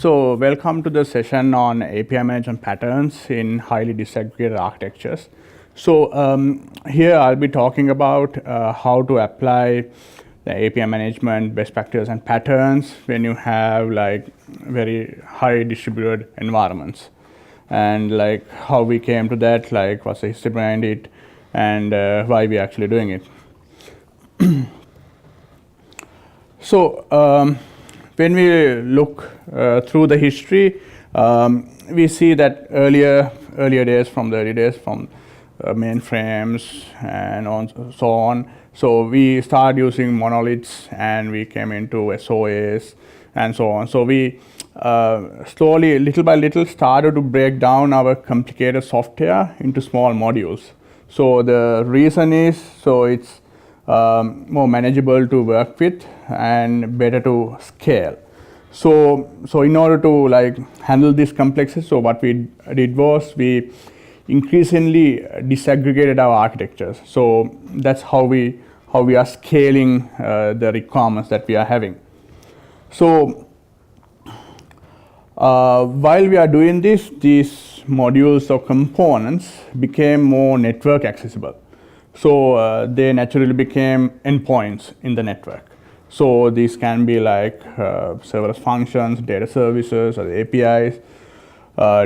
So welcome to the session on API management patterns in highly disaggregated architectures. So here I'll be talking about how to apply the API management best practices and patterns when you have like very high distributed environments, and like how we came to that, like what's the history behind it, and why we're actually doing it. So when we look through the history, we see that earlier days, from the early days, from mainframes and so on. So we started using monoliths, and we came into SOAs and so on. So we slowly, little by little, started to break down our complicated software into small modules. So the reason is, so it's more manageable to work with and better to scale. So in order to like handle this complexity, so what we did was we increasingly disaggregated our architectures. So that's how we are scaling the requirements that we are having. So while we are doing this, these modules or components became more network accessible. So they naturally became endpoints in the network. So these can be like serverless functions, data services, or the APIs,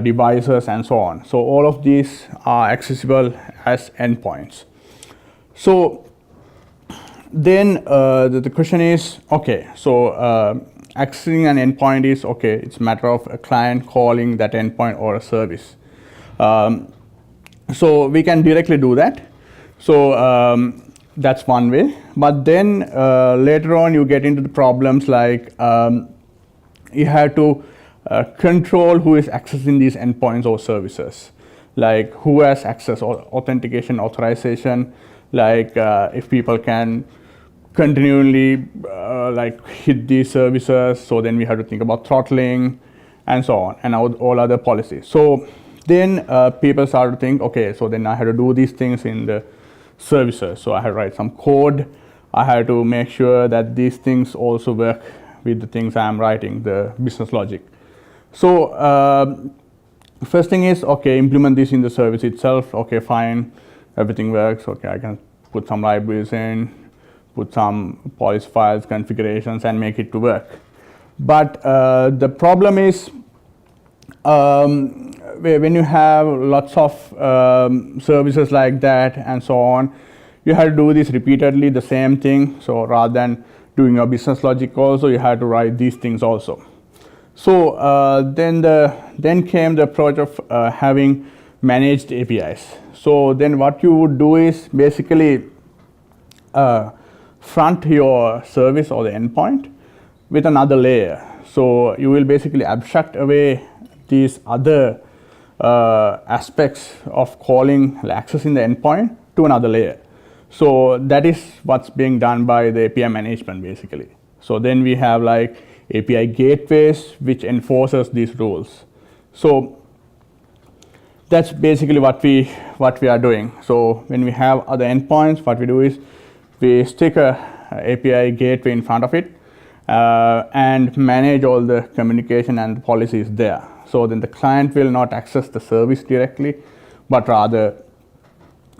devices, and so on. So all of these are accessible as endpoints. So then the question is, okay, so accessing an endpoint is okay. It's a matter of a client calling that endpoint or a service. So we can directly do that. So that's one way. But then later on, you get into the problems like you have to control who is accessing these endpoints or services, like who has access or authentication, authorization, like if people can continually like hit these services. So then we have to think about throttling and so on, and all other policies. So then people start to think, okay, so then I have to do these things in the services. So I had to write some code. I had to make sure that these things also work with the things I'm writing, the business logic. So first thing is, okay, implement this in the service itself. Okay, fine, everything works. Okay, I can put some libraries in, put some policy files, configurations, and make it to work. But the problem is when you have lots of services like that and so on, you have to do this repeatedly, the same thing. So rather than doing your business logic also, you have to write these things also. So then came the approach of having managed APIs. So then what you would do is basically front your service or the endpoint with another layer. So you will basically abstract away these other aspects of calling, accessing the endpoint to another layer. So that is what's being done by the API management basically. So then we have like API gateways which enforces these rules. So that's basically what we are doing. So when we have other endpoints, what we do is we stick a API gateway in front of it and manage all the communication and the policies there. So then the client will not access the service directly, but rather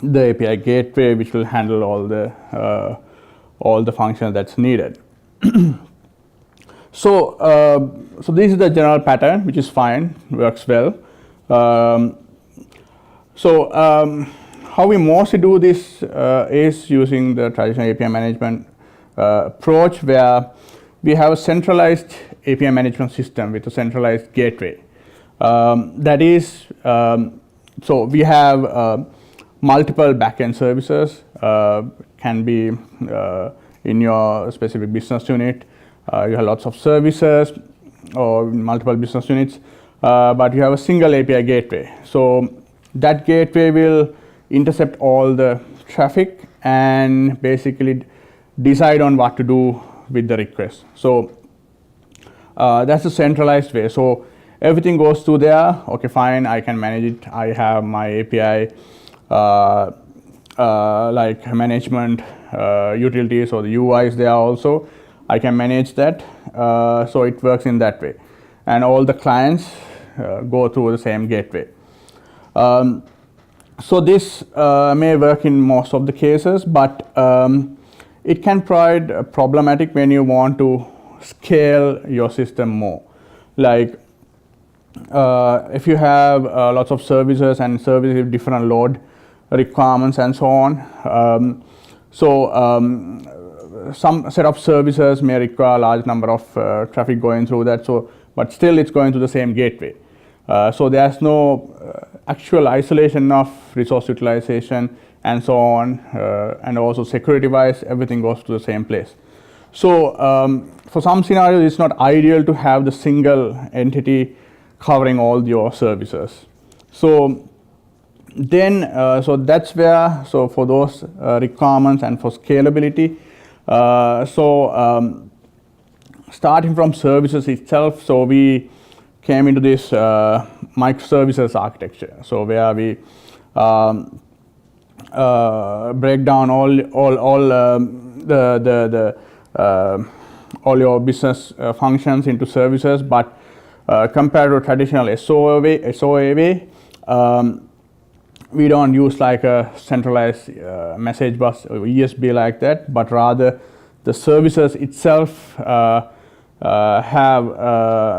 the API gateway, which will handle all the functions that's needed. So this is the general pattern, which is fine, works well. How we mostly do this is using the traditional API management approach, where we have a centralized API management system with a centralized gateway. That is, so we have multiple backend services, can be in your specific business unit. You have lots of services or multiple business units, but you have a single API gateway. So that gateway will intercept all the traffic and basically decide on what to do with the request. So that's a centralized way. So everything goes through there. Okay, fine, I can manage it. I have my API like management utilities or the UIs there also. I can manage that. So it works in that way. and all the clients go through the same gateway. So this may work in most of the cases, but it can provide problematic when you want to scale your system more. Like if you have lots of services and services with different load requirements and so on. Some set of services may require a large number of traffic going through that, but still it's going to the same gateway. So there's no actual isolation of resource utilization and so on, and also security wise, everything goes to the same place. So for some scenarios, it's not ideal to have the single entity covering all your services. So then, so that's where, so for those requirements and for scalability, starting from services itself, so we came into this microservices architecture. So where we break down all your business functions into services, but compared to traditional SOA way, we don't use like a centralized message bus or ESB like that, but rather the services itself have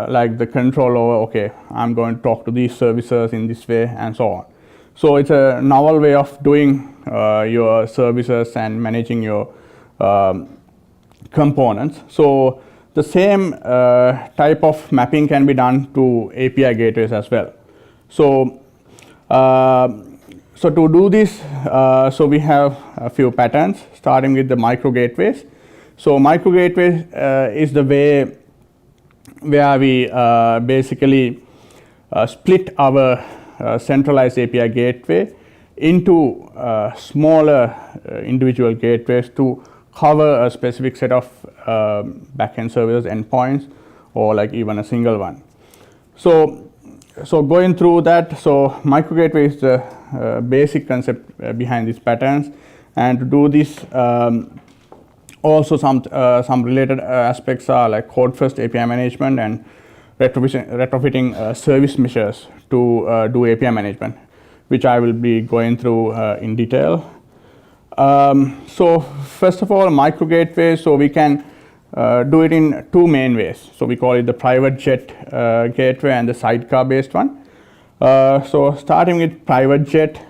like the control over, okay, I'm going to talk to these services in this way and so on. So it's a novel way of doing your services and managing your components. So the same type of mapping can be done to API gateways as well. So to do this, so we have a few patterns, starting with the micro gateways. So micro gateways is the way where we basically split our centralized API gateway into smaller individual gateways to cover a specific set of backend services endpoints, or like even a single one. So going through that, so micro gateway is the basic concept behind these patterns, and to do this, also some related aspects are like code first API management and retrofitting service measures to do API management, which I will be going through in detail. So first of all, micro gateway, so we can do it in two main ways. So we call it the private jet gateway and the sidecar based one. So starting with private jet,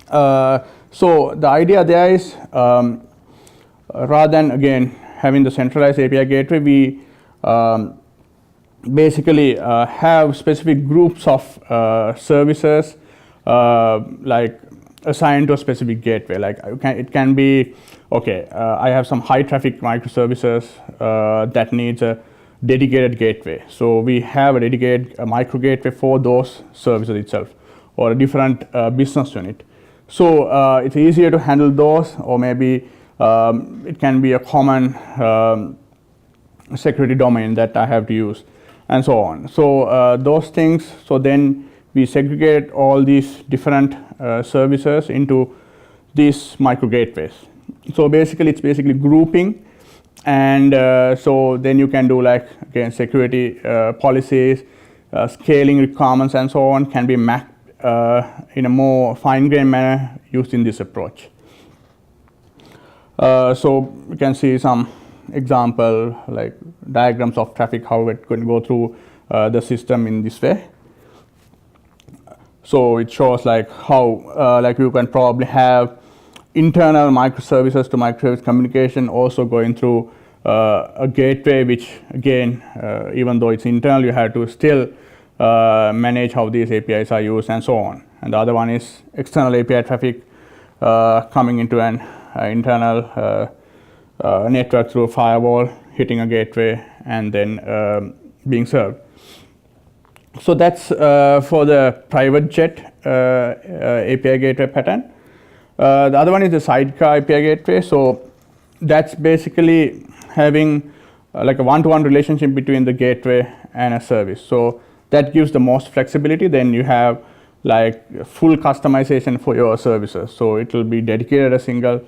so the idea there is rather than again having the centralized API gateway, we basically have specific groups of services like assigned to a specific gateway. Like it can be, okay, I have some high traffic microservices that needs a dedicated gateway. So we have a dedicated micro gateway for those services itself, or a different business unit. So it's easier to handle those, or maybe it can be a common security domain that I have to use, and so on. So those things, so then we segregate all these different services into these micro gateways. So basically it's basically grouping, and so then you can do like again security policies, scaling requirements and so on can be mapped in a more fine-grained manner used in this approach. So you can see some example like diagrams of traffic, how it could go through the system in this way. So it shows like how like you can probably have internal microservices to microservice communication also going through a gateway, which again, even though it's internal, you have to still manage how these APIs are used and so on. And the other one is external API traffic coming into an internal network through a firewall, hitting a gateway, and then being served. So that's for the private jet API gateway pattern. The other one is the sidecar API gateway. So that's basically having like a one-to-one relationship between the gateway and a service. So that gives the most flexibility. Then you have like full customization for your services. So it will be dedicated a single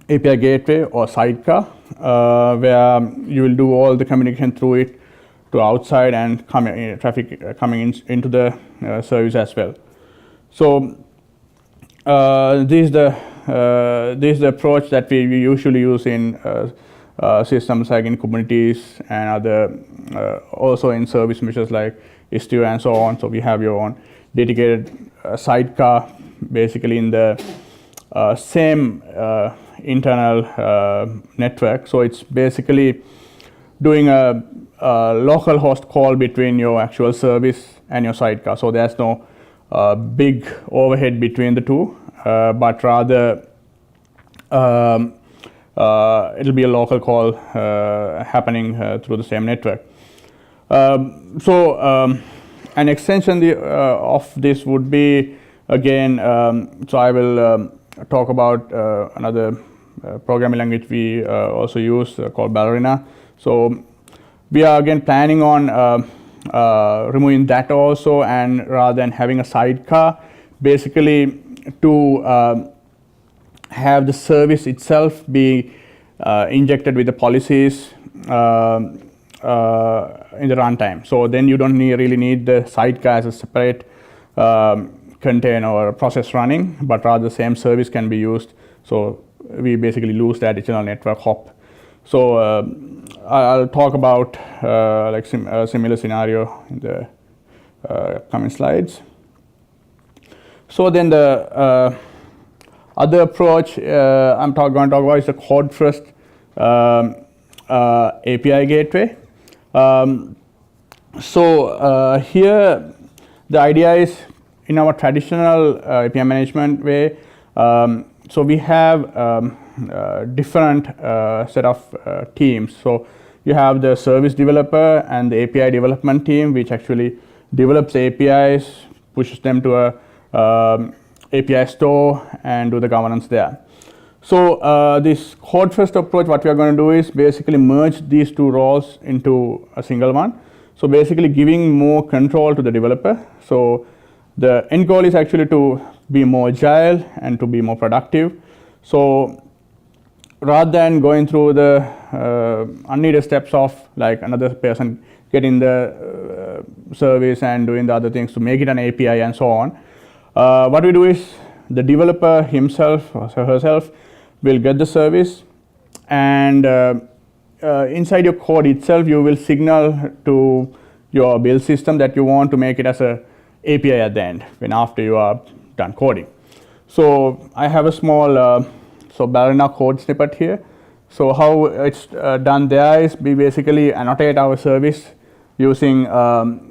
API gateway or sidecar where you will do all the communication through it to outside and traffic coming into the service as well. So this is the approach that we usually use in systems like in Kubernetes and other also in service meshes like Istio and so on. So we have your own dedicated sidecar basically in the same internal network. So it's basically doing a local host call between your actual service and your sidecar. So there's no big overhead between the two, but rather it'll be a local call happening through the same network. An extension of this would be, again, so I will talk about another programming language we also use called Ballerina. So we are again planning on removing that also, and rather than having a sidecar, basically to have the service itself be injected with the policies in the runtime. So then you don't really need the sidecar as a separate container or process running, but rather the same service can be used. So we basically lose the additional network hop. So I'll talk about like a similar scenario in the coming slides. So then the other approach I'm going to talk about is the code first API gateway. Here the idea is in our traditional API management way, so we have different set of teams. So you have the service developer and the API development team, which actually develops APIs, pushes them to a API store and do the governance there. So this code first approach, what we are going to do is basically merge these two roles into a single one. So basically giving more control to the developer. So the end goal is actually to be more agile and to be more productive. So rather than going through the unneeded steps of like another person getting the service and doing the other things to make it an API and so on, what we do is the developer himself or herself will get the service, and inside your code itself you will signal to your build system that you want to make it as a API at the end when after you are done coding. So I have a small Ballerina code snippet here. So how it's done there is we basically annotate our service using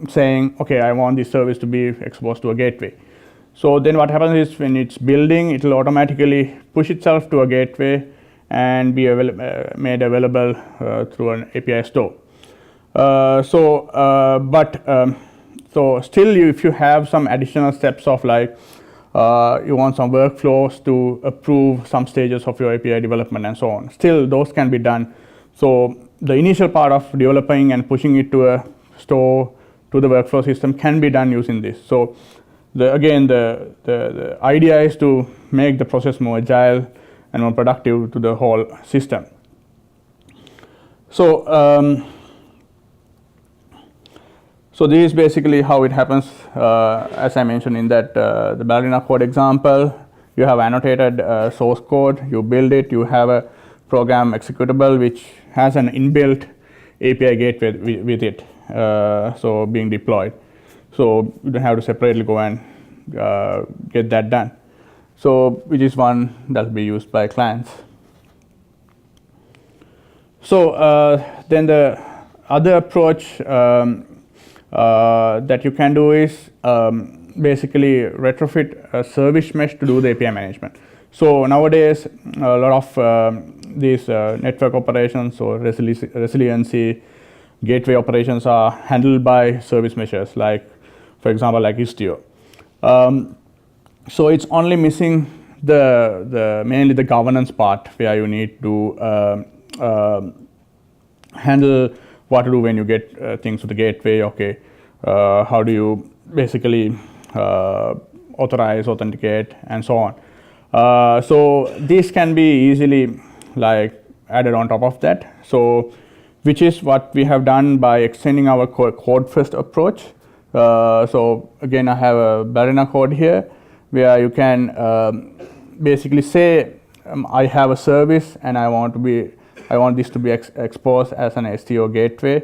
saying, okay, I want this service to be exposed to a gateway. So then what happens is when it's building, it will automatically push itself to a gateway and be made available through an API store. So still, if you have some additional steps of like you want some workflows to approve some stages of your API development and so on, still those can be done. So the initial part of developing and pushing it to a store to the workflow system can be done using this. So the idea is to make the process more agile and more productive to the whole system. So so this is basically how it happens. As I mentioned in that the Ballerina code example, you have annotated source code, you build it, you have a program executable which has an inbuilt API gateway with it, so being deployed. So you don't have to separately go and get that done. So which is one that will be used by clients. So then the other approach that you can do is basically retrofit a service mesh to do the API management. So nowadays a lot of these network operations or resiliency gateway operations are handled by service meshes, like for example like Istio. So it's only missing mainly the governance part, where you need to handle what to do when you get things to the gateway. Okay, how do you basically authorize, authenticate, and so on. So this can be easily like added on top of that. So which is what we have done by extending our code-first approach. So again, I have a ballerina code here, where you can basically say, I have a service and I want this to be exposed as an STO gateway,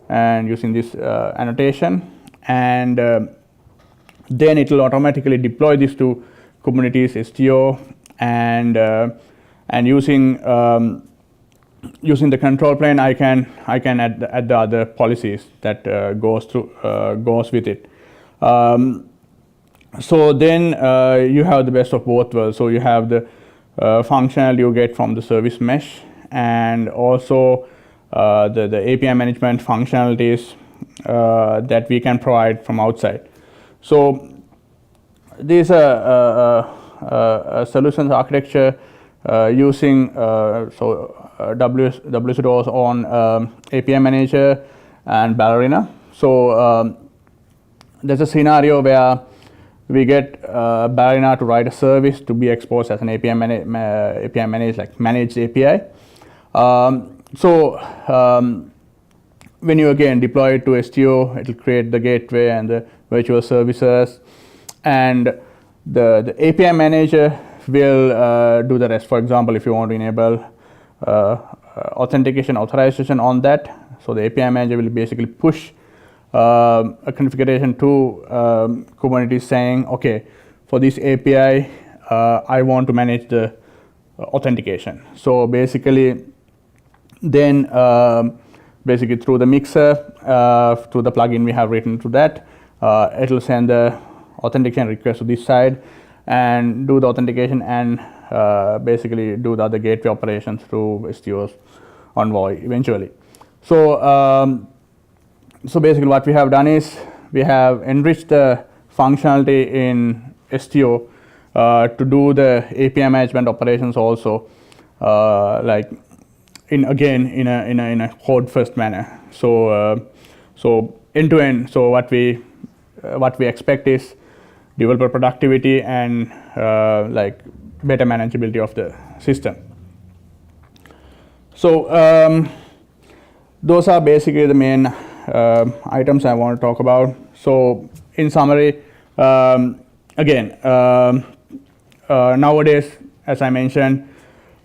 and using this annotation, and then it will automatically deploy this to Kubernetes STO, and using the control plane, I can add the other policies that goes with it. So then you have the best of both worlds. So you have the functional you get from the service mesh, and also the API management functionalities that we can provide from outside. So this solutions architecture using WSO2's own API manager and ballerina. So there's a scenario where we get ballerina to write a service to be exposed as an API managed, like managed API. When you again deploy it to STO, it will create the gateway and the virtual services, and the API manager will do the rest. For example, if you want to enable authentication authorization on that, so the API manager will basically push a configuration to Kubernetes saying, okay, for this API, I want to manage the authentication. So basically, then basically through the mixer, through the plugin we have written to that, it will send the authentication request to this side and do the authentication, and basically do the other gateway operations through STO's Envoy eventually. So so basically what we have done is we have enriched the functionality in STO to do the API management operations also, like in a code first manner. So end to end. So what we expect is developer productivity and like better manageability of the system. So those are basically the main items I want to talk about. So in summary, nowadays, as I mentioned,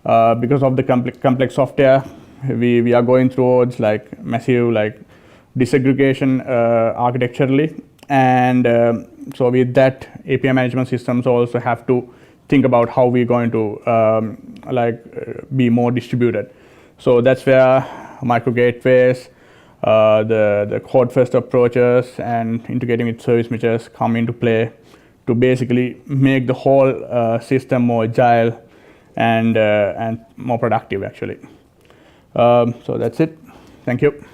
because of the complex software, we are going towards like massive like disaggregation architecturally, and so with that, API management systems also have to think about how we're going to be more distributed. So that's where micro gateways, the code first approaches, and integrating with service meshes come into play to basically make the whole system more agile and more productive actually. So that's it. Thank you.